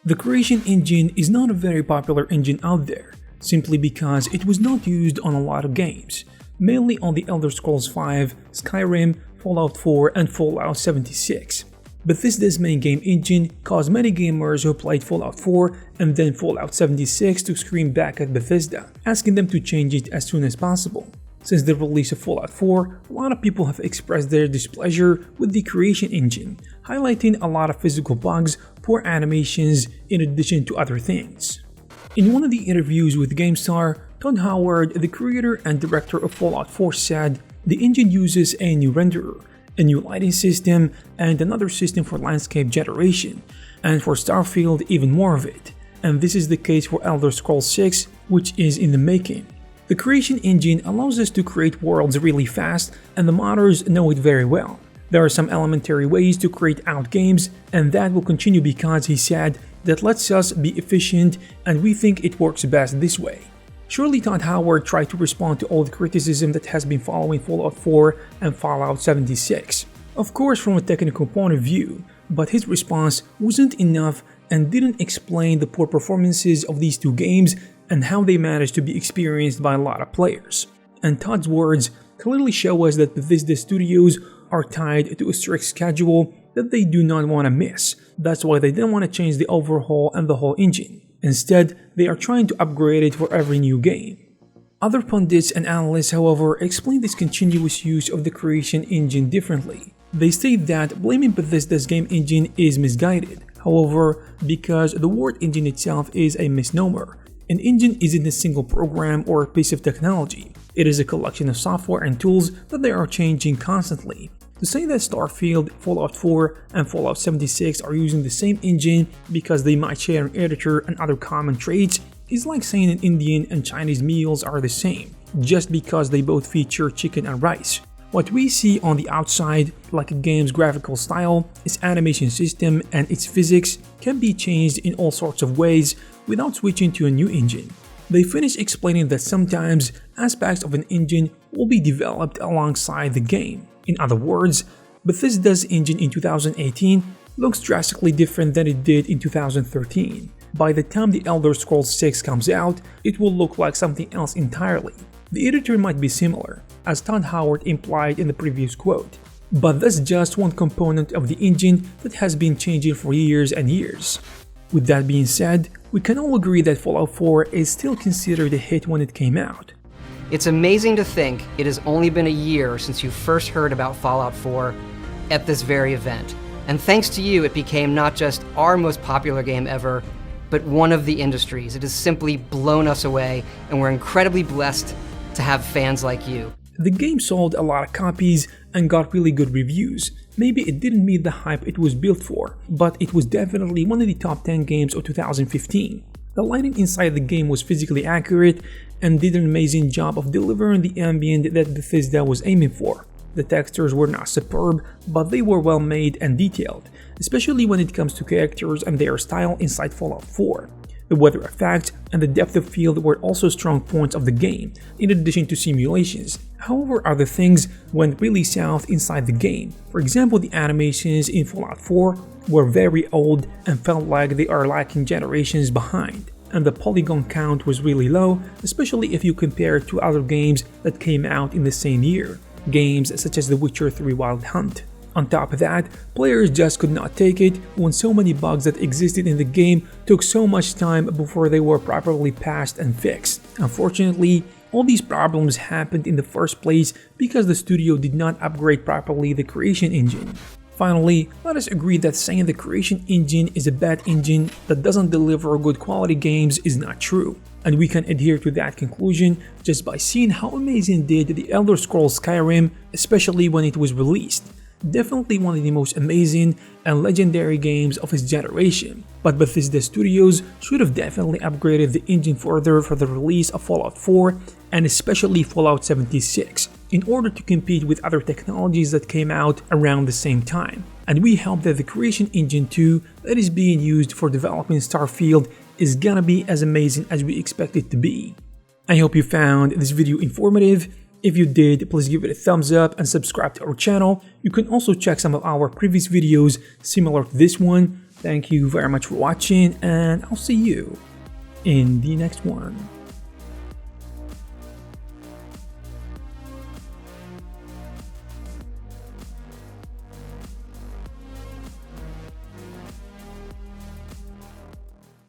The Creation engine is not a very popular engine out there, simply because it was not used on a lot of games, mainly on the Elder Scrolls V, Skyrim, Fallout 4 and Fallout 76. Bethesda's main game engine caused many gamers who played Fallout 4 and then Fallout 76 to scream back at Bethesda, asking them to change it as soon as possible. Since the release of Fallout 4, a lot of people have expressed their displeasure with the Creation engine, highlighting a lot of physical bugs, poor animations, in addition to other things. In one of the interviews with GameStar, Todd Howard, the creator and director of Fallout 4, said the engine uses a new renderer, a new lighting system, and another system for landscape generation, and for Starfield even more of it, and this is the case for Elder Scrolls 6, which is in the making. The Creation engine allows us to create worlds really fast, and the modders know it very well. There are some elementary ways to create out games, and that will continue because he said that lets us be efficient, and we think it works best this way. Surely Todd Howard tried to respond to all the criticism that has been following Fallout 4 and Fallout 76, of course from a technical point of view, but his response wasn't enough and didn't explain the poor performances of these two games and how they managed to be experienced by a lot of players. And Todd's words clearly show us that Bethesda Studios are tied to a strict schedule that they do not want to miss. That's why they didn't want to change the overhaul and the whole engine. Instead, they are trying to upgrade it for every new game. Other pundits and analysts, however, explain this continuous use of the Creation engine differently. They state that blaming Bethesda's game engine is misguided, however, because the word engine itself is a misnomer. An engine isn't a single program or a piece of technology. It is a collection of software and tools that they are changing constantly. To say that Starfield, Fallout 4 and Fallout 76 are using the same engine because they might share an editor and other common traits is like saying an Indian and Chinese meals are the same, just because they both feature chicken and rice. What we see on the outside, like a game's graphical style, its animation system and its physics, can be changed in all sorts of ways without switching to a new engine. They finish explaining that sometimes aspects of an engine will be developed alongside the game. In other words, Bethesda's engine in 2018 looks drastically different than it did in 2013. By the time the Elder Scrolls 6 comes out, it will look like something else entirely. The editor might be similar, as Todd Howard implied in the previous quote, but that's just one component of the engine that has been changing for years and years. With that being said, we can all agree that Fallout 4 is still considered a hit when it came out. It's amazing to think it has only been a year since you first heard about Fallout 4 at this very event. And thanks to you, it became not just our most popular game ever, but one of the industry's. It has simply blown us away, and we're incredibly blessed to have fans like you. The game sold a lot of copies and got really good reviews. Maybe it didn't meet the hype it was built for, but it was definitely one of the top 10 games of 2015. The lighting inside the game was physically accurate and did an amazing job of delivering the ambient that Bethesda was aiming for. The textures were not superb, but they were well made and detailed, especially when it comes to characters and their style inside Fallout 4. The weather effects and the depth of field were also strong points of the game, in addition to simulations. However, other things went really south inside the game. For example, the animations in Fallout 4 were very old and felt like they are lacking generations behind. And the polygon count was really low, especially if you compare it to other games that came out in the same year. Games such as The Witcher 3 Wild Hunt. On top of that, players just could not take it when so many bugs that existed in the game took so much time before they were properly patched and fixed. Unfortunately, all these problems happened in the first place because the studio did not upgrade properly the Creation engine. Finally, let us agree that saying the Creation engine is a bad engine that doesn't deliver good quality games is not true. And we can adhere to that conclusion just by seeing how amazing did the Elder Scrolls Skyrim, especially when it was released. Definitely one of the most amazing and legendary games of its generation, but Bethesda Studios should have definitely upgraded the engine further for the release of Fallout 4 and especially Fallout 76 in order to compete with other technologies that came out around the same time. And we hope that the Creation Engine 2 that is being used for developing Starfield is gonna be as amazing as we expect it to be. I hope you found this video informative. If you did, please give it a thumbs up and subscribe to our channel. You can also check some of our previous videos similar to this one. Thank you very much for watching, and I'll see you in the next one.